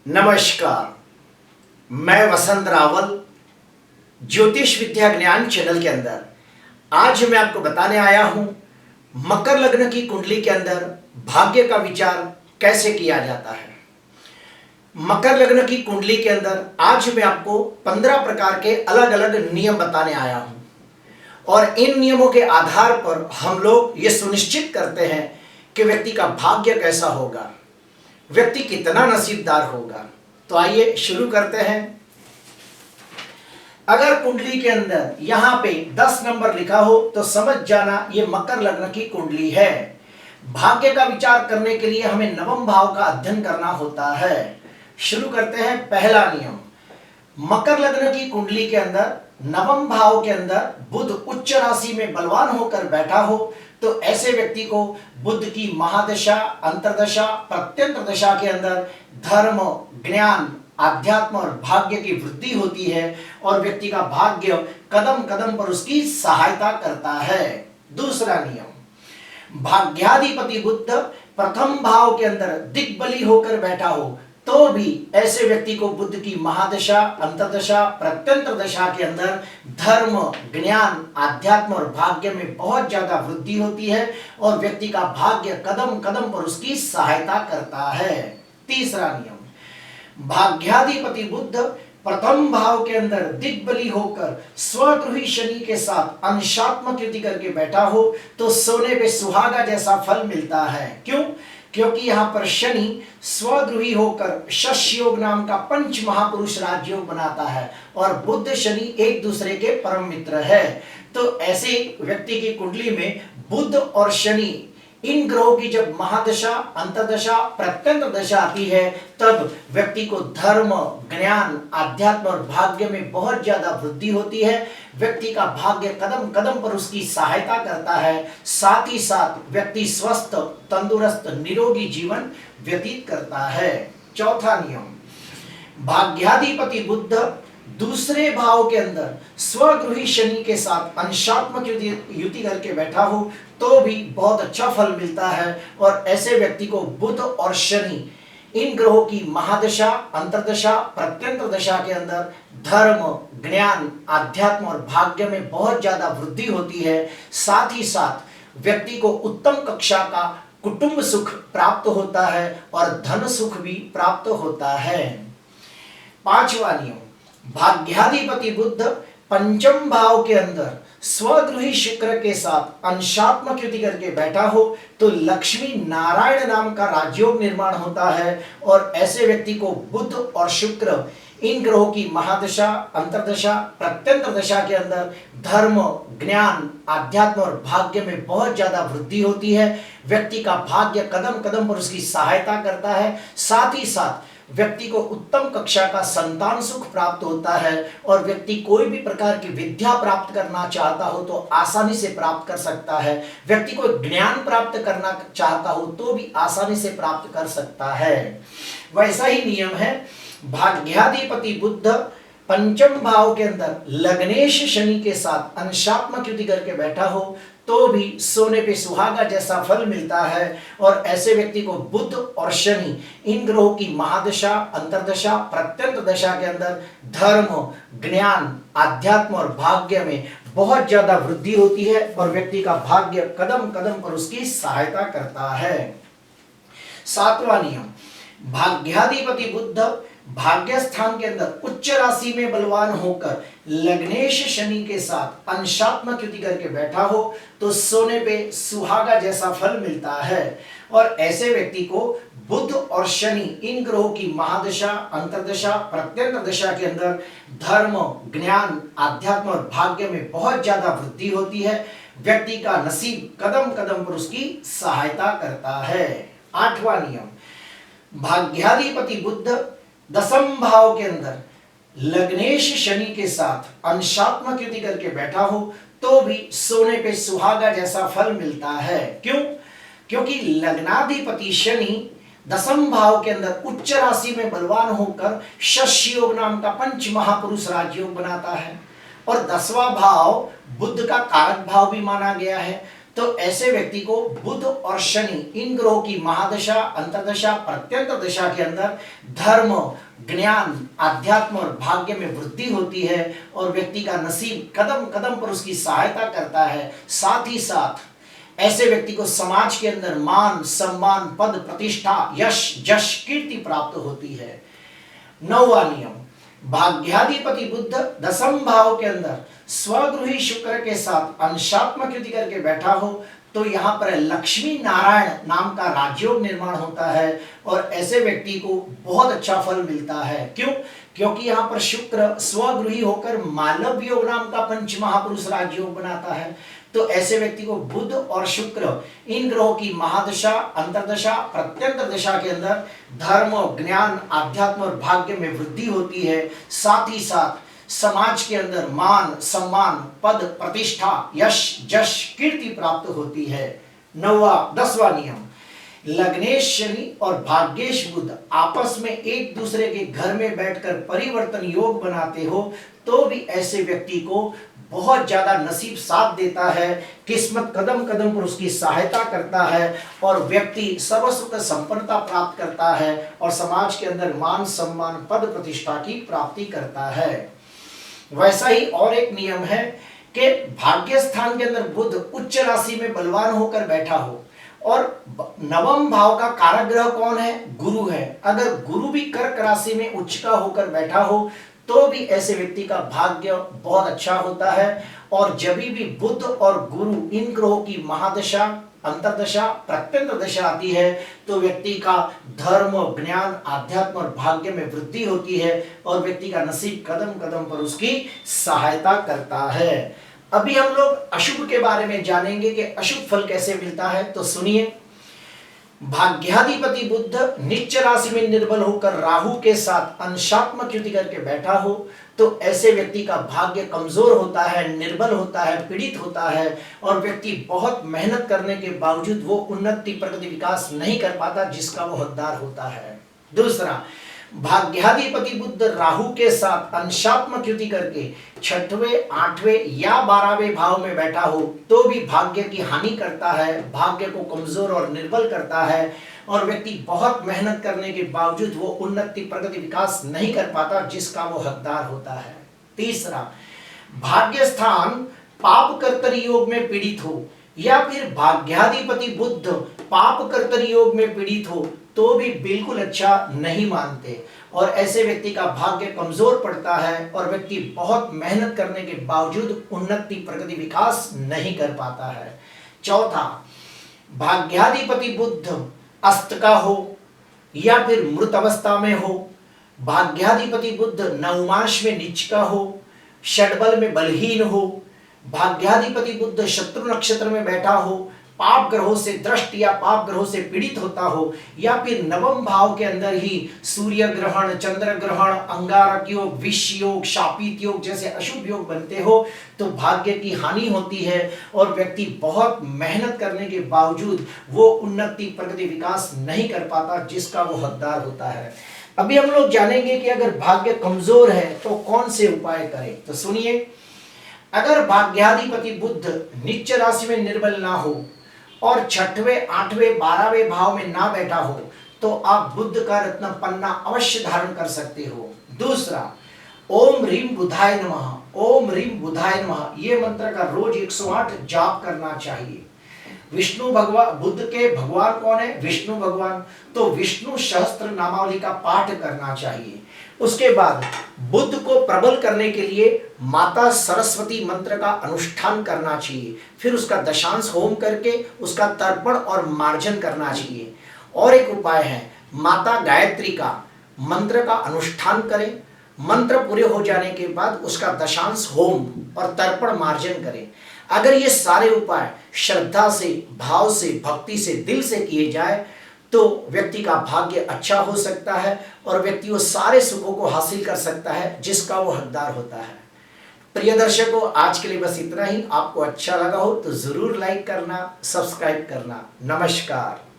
नमस्कार। मैं वसंत रावल ज्योतिष विद्या ज्ञान चैनल के अंदर आज मैं आपको बताने आया हूं मकर लग्न की कुंडली के अंदर भाग्य का विचार कैसे किया जाता है। मकर लग्न की कुंडली के अंदर आज मैं आपको 15 प्रकार के अलग अलग नियम बताने आया हूं और इन नियमों के आधार पर हम लोग ये सुनिश्चित करते हैं कि व्यक्ति का भाग्य कैसा होगा, व्यक्ति कितना नसीबदार होगा। तो आइए शुरू करते हैं। अगर कुंडली के अंदर यहां पे 10 नंबर लिखा हो तो समझ जाना ये मकर लग्न की कुंडली है। भाग्य का विचार करने के लिए हमें नवम भाव का अध्ययन करना होता है। शुरू करते हैं। पहला नियम, मकर लग्न की कुंडली के अंदर नवम भाव के अंदर बुध उच्च राशि में बलवान होकर बैठा हो तो ऐसे व्यक्ति को बुध की महादशा, अंतरदशा, प्रत्यंतर दशा के अंदर धर्म, ज्ञान, आध्यात्म और भाग्य की वृद्धि होती है और व्यक्ति का भाग्य कदम कदम पर उसकी सहायता करता है। दूसरा नियम, भाग्याधिपति बुध प्रथम भाव के अंदर दिग्बली होकर बैठा हो तो भी ऐसे व्यक्ति को बुध की महादशा, अंतरदशा, प्रत्यंतर दशा के अंदर धर्म, ज्ञान, आध्यात्म और भाग्य में बहुत ज्यादा वृद्धि होती है और व्यक्ति का भाग्य कदम कदम पर उसकी सहायता करता है। तीसरा नियम, भाग्याधिपति बुध प्रथम भाव के अंदर दिग्बली होकर स्वगृही शनि के साथ अंशात्मक युति करके बैठा हो तो सोने पे सुहागा जैसा फल मिलता है। क्यों? क्योंकि यहां पर शनि स्वद्रोही होकर शश योग नाम का पंच महापुरुष राजयोग बनाता है और बुध शनि एक दूसरे के परम मित्र है। तो ऐसे व्यक्ति की कुंडली में बुध और शनि इन ग्रहों की जब महादशा, अंतरदशा, प्रत्यंतर दशा आती है तब व्यक्ति को धर्म, ज्ञान, आध्यात्म और भाग्य में बहुत ज्यादा वृद्धि होती है। व्यक्ति का भाग्य कदम कदम पर उसकी सहायता करता है। साथ ही साथ व्यक्ति स्वस्थ, तंदुरुस्त, निरोगी जीवन व्यतीत करता है। चौथा नियम, भाग्याधिपति बुध दूसरे भाव के अंदर स्वगृही शनि के साथ अंशात्मक युति करके बैठा हो तो भी बहुत अच्छा फल मिलता है और ऐसे व्यक्ति को बुध और शनि इन ग्रहों की महादशा, अंतरदशा, प्रत्यंतर दशा के अंदर धर्म, ज्ञान, आध्यात्म और भाग्य में बहुत ज्यादा वृद्धि होती है। साथ ही साथ व्यक्ति को उत्तम कक्षा का कुटुंब सुख प्राप्त होता है और धन सुख भी प्राप्त होता है। पांचवा नियम, भाग्याधिपति बुध पंचम भाव के अंदर स्वगृही शुक्र के साथ अंशात्मक युति करके बैठा हो तो लक्ष्मी नारायण नाम का राजयोग निर्माण होता है और ऐसे व्यक्ति को बुध और शुक्र इन ग्रहों की महादशा, अंतरदशा, प्रत्यंतर दशा के अंदर धर्म, ज्ञान, आध्यात्म और भाग्य में बहुत ज्यादा वृद्धि होती है। व्यक्ति का भाग्य कदम कदम पर उसकी सहायता करता है। साथ ही साथ व्यक्ति को उत्तम कक्षा का संतान सुख प्राप्त होता है और व्यक्ति कोई भी प्रकार की विद्या प्राप्त करना चाहता हो तो आसानी से प्राप्त कर सकता है। व्यक्ति को ज्ञान प्राप्त करना चाहता हो तो भी आसानी से प्राप्त कर सकता है। वैसा ही नियम है, भाग्याधिपति बुध पंचम भाव के अंदर लग्नेश शनि के साथ अंशात्मक युति करके बैठा हो तो भी सोने पे सुहागा जैसा फल मिलता है और ऐसे व्यक्ति को बुध और शनि इन ग्रहों की महादशा, अंतरदशा, प्रत्यंतर दशा के अंदर धर्म, ज्ञान, आध्यात्म और भाग्य में बहुत ज्यादा वृद्धि होती है और व्यक्ति का भाग्य कदम कदम पर उसकी सहायता करता है। सातवां नियम, भाग्याधिपति बुध भाग्य स्थान के अंदर उच्च राशि में बलवान होकर लग्नेश शनि के साथ अंशात्मक युति करके बैठा हो तो सोने पे सुहागा जैसा फल मिलता है और ऐसे व्यक्ति को बुध और शनि इन ग्रहों की महादशा, अंतरदशा, प्रत्यंतर दशा के अंदर धर्म, ज्ञान, आध्यात्म और भाग्य में बहुत ज्यादा वृद्धि होती है। व्यक्ति का नसीब कदम कदम पर उसकी सहायता करता है। आठवां नियम, भाग्याधिपति बुध दसम भाव के अंदर लग्नेश शनि के साथ अंशात्मक युति करके बैठा हो तो भी सोने पे सुहागा जैसा फल मिलता है। क्यों? क्योंकि लग्नाधिपति शनि दसम भाव के अंदर उच्च राशि में बलवान होकर शश योग नाम का पंच महापुरुष राजयोग बनाता है और 10वां भाव बुध का कारक भाव भी माना गया है। तो ऐसे व्यक्ति को बुध और शनि इन ग्रहों की महादशा, अंतर्दशा, प्रत्यंतर दशा के अंदर धर्म, ज्ञान, आध्यात्म और भाग्य में वृद्धि होती है और व्यक्ति का नसीब कदम कदम पर उसकी सहायता करता है। साथ ही साथ ऐसे व्यक्ति को समाज के अंदर मान, सम्मान, पद, प्रतिष्ठा, यश, जश, कीर्ति प्राप्त होती है। 9वां नियम, भाग्याधिपति बुध दसम भाव के अंदर स्वगृही शुक्र के साथ अंशात्मक युति करके बैठा हो तो यहाँ पर लक्ष्मी नारायण नाम का राजयोग निर्माण होता है और ऐसे व्यक्ति को बहुत अच्छा फल मिलता है। क्यों? क्योंकि यहाँ पर शुक्र स्वगृही होकर मालव योग नाम का पंच महापुरुष राजयोग बनाता है। तो ऐसे व्यक्ति को बुध और शुक्र इन ग्रहों की महादशा, अंतर्दशा, प्रत्यंतर दशा के अंदर धर्म, ज्ञान, आध्यात्म और भाग्य में वृद्धि होती है। साथ ही साथ समाज के अंदर मान, सम्मान, पद, प्रतिष्ठा, यश, जश, कीर्ति प्राप्त होती है। 10वां नियम, लग्नेश शनि और भाग्येश बुध आपस में एक दूसरे के घर में बैठकर परिवर्तन योग बनाते हो तो भी ऐसे व्यक्ति को बहुत ज्यादा नसीब साथ देता है, किस्मत कदम कदम पर उसकी सहायता करता है और व्यक्ति सर्व सुख संपन्नता प्राप्त करता है और समाज के अंदर मान, सम्मान, पद, प्रतिष्ठा की प्राप्ति करता है। वैसा ही और एक नियम है कि भाग्य स्थान के अंदर बुध उच्च राशि में बलवान होकर बैठा हो और नवम भाव का कारक ग्रह कौन है? गुरु है। अगर गुरु भी कर्क राशि में उच्च का होकर बैठा हो तो भी ऐसे व्यक्ति का भाग्य बहुत अच्छा होता है। और जब भी बुध और गुरु इन ग्रहों की महादशा, अंतर्दशा, प्रत्यंतर दशा आती है तो व्यक्ति का धर्म, ज्ञान, आध्यात्म और भाग्य में वृद्धि होती है और व्यक्ति का नसीब कदम कदम पर उसकी सहायता करता है। अभी हम लोग अशुभ के बारे में जानेंगे कि अशुभ फल कैसे मिलता है। तो सुनिए, भाग्याधिपति बुध नीच राशि में निर्बल होकर राहु के साथ अंशात्मक युति करके बैठा हो तो ऐसे व्यक्ति का भाग्य कमजोर होता है, निर्बल होता है, पीड़ित होता है और व्यक्ति बहुत मेहनत करने के बावजूद वो उन्नति, प्रगति, विकास नहीं कर पाता जिसका वो हकदार होता है। दूसरा, भाग्याधिपति बुध राहु के साथ अंशात्मक युति करके 6वें, 8वें या 12वें भाव में बैठा हो तो भी भाग्य की हानि करता है, भाग्य को कमजोर और निर्बल करता है और व्यक्ति बहुत मेहनत करने के बावजूद वो उन्नति, प्रगति, विकास नहीं कर पाता जिसका वो हकदार होता है। तीसरा, भाग्य स्थान पाप कर्तरी योग में पीड़ित हो या फिर भाग्याधिपति बुध पाप कर्तरी योग में पीड़ित हो तो भी बिल्कुल अच्छा नहीं मानते और ऐसे व्यक्ति का भाग्य कमजोर पड़ता है और व्यक्ति बहुत मेहनत करने के बावजूद उन्नति, प्रगति, विकास नहीं कर पाता है। चौथा, भाग्याधिपति बुध अस्त का हो या फिर मृत अवस्था में हो, भाग्याधिपति बुध नवमांश में नीच का हो, षड्बल में बलहीन हो, भाग्याधिपति बुध शत्रु नक्षत्र में बैठा हो, पाप ग्रहों से दृष्ट या पाप ग्रहों से पीड़ित होता हो या फिर नवम भाव के अंदर ही सूर्य ग्रहण, चंद्र ग्रहण, अंगारक योग, विष योग, शापित योग जैसे अशुभ योग बनते हो तो भाग्य की हानि होती है और व्यक्ति बहुत मेहनत करने के बावजूद वो उन्नति, प्रगति, विकास नहीं कर पाता जिसका वो हकदार होता है। अभी हम लोग जानेंगे कि अगर भाग्य कमजोर है तो कौन से उपाय करें। तो सुनिए, अगर भाग्याधिपति बुध नीच राशि में निर्बल ना हो और 6वें, 8वें, 12वें भाव में ना बैठा हो तो आप बुध का रत्न पन्ना अवश्य धारण कर सकते हो। दूसरा, ओम ह्रीम बुधाय नमः, ओम ह्रीम बुधाय नमः ये मंत्र का रोज 108 जाप करना चाहिए। विष्णु भगवान, बुध के भगवान कौन है? विष्णु भगवान, तो विष्णु सहस्त्र नामावली का पाठ करना चाहिए। उसके बाद बुध को प्रबल करने के लिए माता सरस्वती मंत्र का अनुष्ठान करना चाहिए, फिर उसका दशांश होम करके उसका तर्पण और मार्जन करना चाहिए। और एक उपाय है, माता गायत्री का मंत्र का अनुष्ठान करें, मंत्र पूरे हो जाने के बाद उसका दशांश होम और तर्पण मार्जन करें। अगर ये सारे उपाय श्रद्धा से, भाव से, भक्ति से, दिल से किए जाए तो व्यक्ति का भाग्य अच्छा हो सकता है और व्यक्ति वो सारे सुखों को हासिल कर सकता है जिसका वो हकदार होता है। प्रिय दर्शकों, आज के लिए बस इतना ही। आपको अच्छा लगा हो तो जरूर लाइक करना, सब्सक्राइब करना। नमस्कार।